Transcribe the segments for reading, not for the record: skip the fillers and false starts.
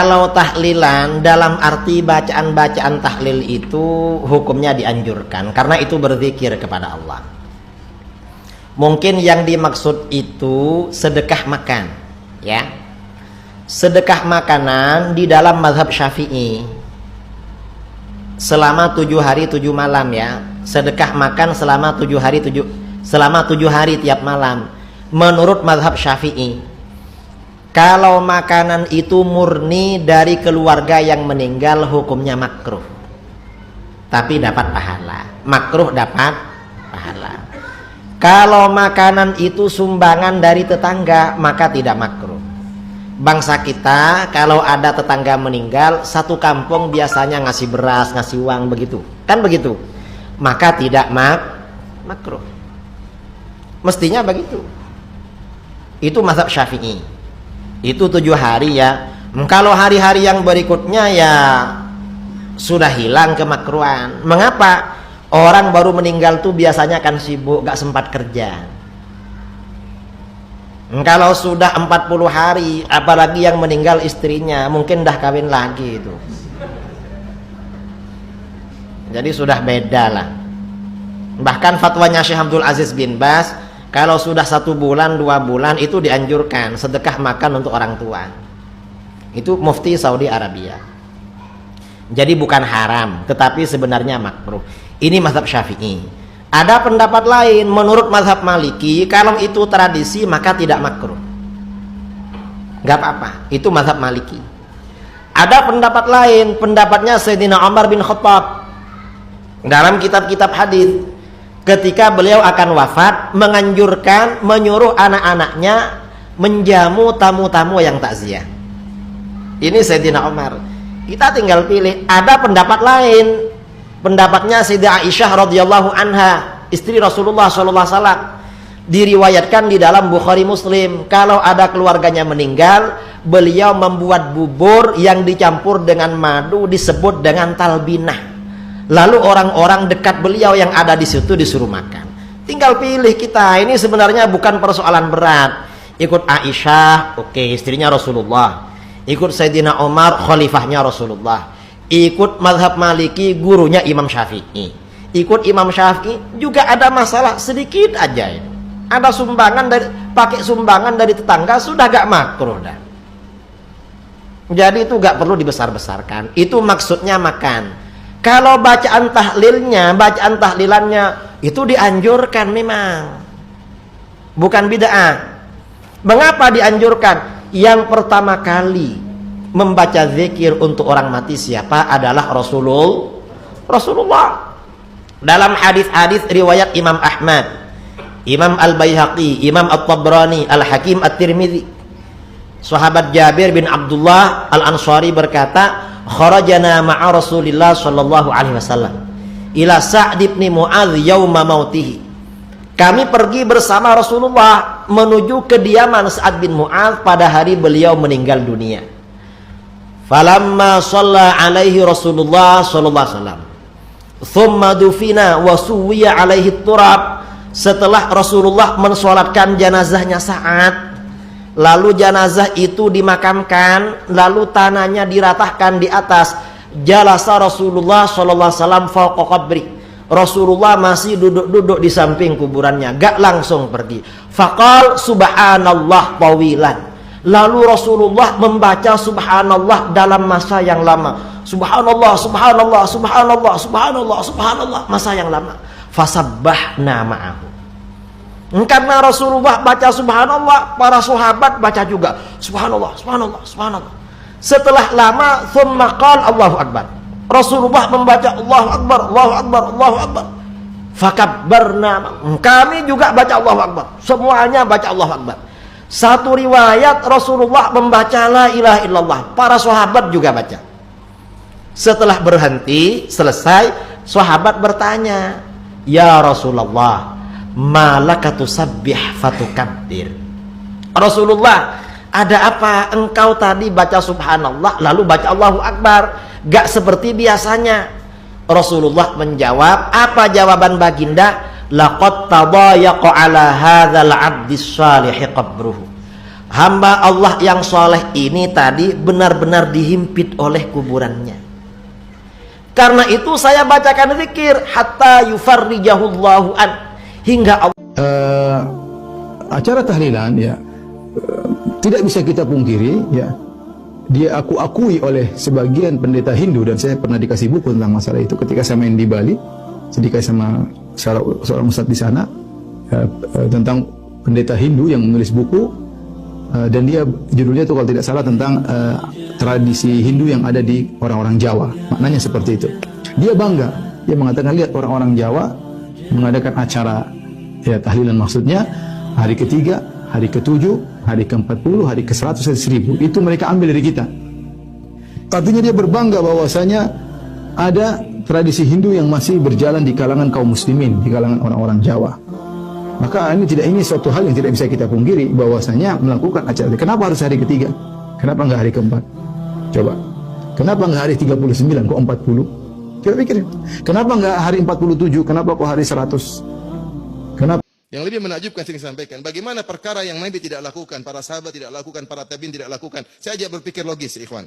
Kalau tahlilan dalam arti bacaan-bacaan tahlil itu hukumnya dianjurkan karena itu berzikir kepada Allah. Mungkin yang dimaksud itu sedekah makan, ya. Sedekah makanan di dalam mazhab Syafi'i selama 7 hari 7 malam, ya. Sedekah makan selama 7 hari tiap malam menurut mazhab Syafi'i. Kalau makanan itu murni dari keluarga yang meninggal, hukumnya makruh, tapi dapat pahala. Makruh dapat pahala. Kalau makanan itu sumbangan dari tetangga, maka tidak makruh. Bangsa kita kalau ada tetangga meninggal, satu kampung biasanya ngasih beras, ngasih uang, begitu kan, begitu, maka tidak makruh. Mestinya begitu. Itu mazhab Syafi'i. Itu 7 hari, ya. Kalau hari-hari yang berikutnya ya sudah hilang kemakruhan. Mengapa? Orang baru meninggal tuh biasanya kan sibuk, gak sempat kerja. Kalau sudah 40 hari, apalagi yang meninggal istrinya, mungkin dah kawin lagi itu. Jadi sudah beda lah. Bahkan fatwanya Syekh Abdul Aziz bin Baz, kalau sudah 1 bulan 2 bulan itu dianjurkan sedekah makan untuk orang tua. Itu mufti Saudi Arabia. Jadi bukan haram, tetapi sebenarnya makruh. Ini mazhab Syafi'i. Ada pendapat lain menurut mazhab Maliki, kalau itu tradisi maka tidak makruh, gak apa-apa. Itu mazhab Maliki. Ada pendapat lain, pendapatnya Sayyidina Umar bin Khattab dalam kitab-kitab hadis. Ketika beliau akan wafat, menganjurkan, menyuruh anak-anaknya menjamu tamu-tamu yang takziah. Ini Sayyidina Umar. Kita tinggal pilih. Ada pendapat lain, pendapatnya Sayyidah Aisyah radhiyallahu anha, istri Rasulullah SAW. Diriwayatkan di dalam Bukhari Muslim, kalau ada keluarganya meninggal, beliau membuat bubur yang dicampur dengan madu, disebut dengan talbinah. Lalu orang-orang dekat beliau yang ada di situ disuruh makan. Tinggal pilih kita. Ini sebenarnya bukan persoalan berat. Ikut Aisyah, oke, istrinya Rasulullah. Ikut Sayyidina Umar, khalifahnya Rasulullah. Ikut mazhab Maliki, gurunya Imam Syafi'i. Ikut Imam Syafi'i juga ada masalah sedikit aja. Ada sumbangan dari, pakai sumbangan dari tetangga, sudah gak makruh dah. Jadi itu gak perlu dibesar-besarkan. Itu maksudnya makan. Kalau bacaan tahlilnya, bacaan tahlilannya itu dianjurkan memang, bukan bid'ah. Mengapa dianjurkan? Yang pertama kali membaca zikir untuk orang mati siapa? Adalah Rasulullah. Dalam hadis-hadis riwayat Imam Ahmad, Imam Al-Baihaqi, Imam At-Tabrani, Al-Hakim At-Tirmidzi, sahabat Jabir bin Abdullah Al-Ansari berkata, kharajana ma'a Rasulillah sallallahu alaihi wasallam ila Sa'd bin Mu'adz yauma mautihi. Kami pergi bersama Rasulullah menuju kediaman Sa'd bin Mu'adz pada hari beliau meninggal dunia. Falamma shalla alaihi Rasulullah sallallahu alaihi wasallam, thumma dufina wa suwiya alaihi turab. Setelah Rasulullah mensolatkan jenazahnya Sa'ad, lalu jenazah itu dimakamkan, lalu tanahnya diratahkan di atas. Jalasa Rasulullah sallallahu alaihi wasallam fawqa qabri. Rasulullah masih duduk-duduk di samping kuburannya, gak langsung pergi. Faqal subhanallah tawilan. Lalu Rasulullah membaca subhanallah dalam masa yang lama. Subhanallah, subhanallah, subhanallah, subhanallah, subhanallah, masa yang lama. Fasabbahna ma'ahu. Karena Rasulullah baca subhanallah, para sahabat baca juga subhanallah, subhanallah, subhanallah. Setelah lama, thumma qala Allahu akbar. Rasulullah membaca Allahu akbar, Allahu akbar, Allahu akbar. Fakabbarna. Kami juga baca Allahu akbar. Semuanya baca Allahu akbar. Satu riwayat Rasulullah membaca la ilaha illallah, para sahabat juga baca. Setelah berhenti, selesai, sahabat bertanya, "Ya Rasulullah, malaka tusabbih fatukabbir?" Rasulullah, ada apa engkau tadi baca subhanallah lalu baca Allahu akbar, gak seperti biasanya? Rasulullah menjawab, apa jawaban baginda? Laqad tadayaqa ala hadzal 'abdis salih qabruhu. hamba Allah yang soleh ini tadi benar-benar dihimpit oleh kuburannya. Karena itu saya bacakan zikir hatta yufarrijahullahu an, hingga Allah. Acara tahlilan ya tidak bisa kita pungkiri ya, dia akui oleh sebagian pendeta Hindu, dan saya pernah dikasih buku tentang masalah itu ketika saya main di Bali. Saya dikasih sama seorang ustadz di sana tentang pendeta Hindu yang menulis buku, dan dia judulnya itu kalau tidak salah tentang tradisi Hindu yang ada di orang-orang Jawa. Maknanya seperti itu. Dia bangga, dia mengatakan lihat orang-orang Jawa mengadakan acara ya tahlilan, maksudnya hari ketiga, hari ke-7, hari ke-40, hari ke-100, hari 1000. Itu mereka ambil dari kita. Artinya dia berbangga bahwasanya ada tradisi Hindu yang masih berjalan di kalangan kaum muslimin, di kalangan orang-orang Jawa. Maka ini suatu hal yang tidak bisa kita pungkiri bahwasanya melakukan acara. Kenapa harus hari ketiga? Kenapa enggak hari ke-4? Coba. Kenapa enggak hari 39 kok 40? Kita pikirin. Kenapa enggak hari 47? Kenapa kok hari 100? Kenapa? Yang lebih menakjubkan sering sampaikan, bagaimana perkara yang Nabi tidak lakukan, para sahabat tidak lakukan, para tabi'in tidak lakukan. Saya aja berpikir logis, ikhwan.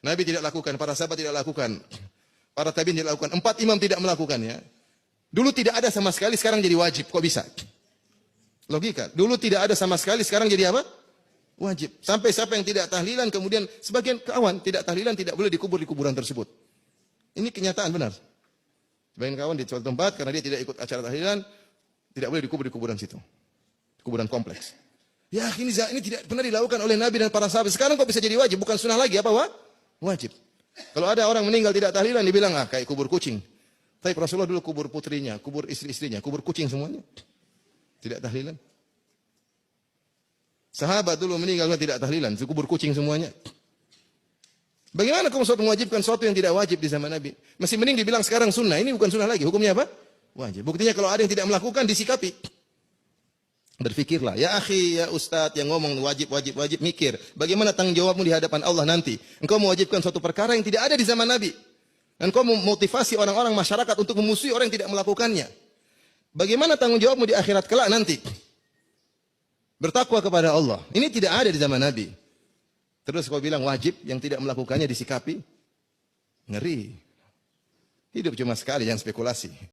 Nabi tidak lakukan, para sahabat tidak lakukan, para tabi'in tidak lakukan, 4 imam tidak melakukannya. Dulu tidak ada sama sekali, sekarang jadi wajib. Kok bisa? Logika. Dulu tidak ada sama sekali, sekarang jadi apa? Wajib. Sampai siapa yang tidak tahlilan, kemudian sebagian kawan tidak tahlilan, tidak boleh dikubur di kuburan tersebut. Ini kenyataan benar. Sebagian kawan di suatu tempat, karena dia tidak ikut acara tahlilan, tidak boleh dikubur di kuburan situ. Kuburan kompleks. Ya, ini tidak pernah dilakukan oleh Nabi dan para sahabat. Sekarang kok bisa jadi wajib? Bukan sunnah lagi, apa? Wajib. Kalau ada orang meninggal tidak tahlilan, dibilang, kayak kubur kucing. Tapi Rasulullah dulu kubur putrinya, kubur istri-istrinya, kubur kucing semuanya. Tidak tahlilan. Sahabat dulu meninggal tidak tahlilan, kubur kucing semuanya. Bagaimana kamu mewajibkan sesuatu yang tidak wajib di zaman Nabi? Masih mending dibilang sekarang sunnah, ini bukan sunnah lagi. Hukumnya apa? Wajib. Buktinya kalau ada yang tidak melakukan, disikapi. Berfikirlah, ya akhi, ya ustadz yang ngomong wajib, mikir. Bagaimana tanggung jawabmu di hadapan Allah nanti? Engkau mewajibkan suatu perkara yang tidak ada di zaman Nabi. Dan kau memotivasi orang-orang masyarakat untuk memusuhi orang yang tidak melakukannya. Bagaimana tanggung jawabmu di akhirat kelak nanti? Bertakwa kepada Allah. Ini tidak ada di zaman Nabi. Terus kau bilang wajib, yang tidak melakukannya disikapi. Ngeri. Hidup cuma sekali, jangan spekulasi.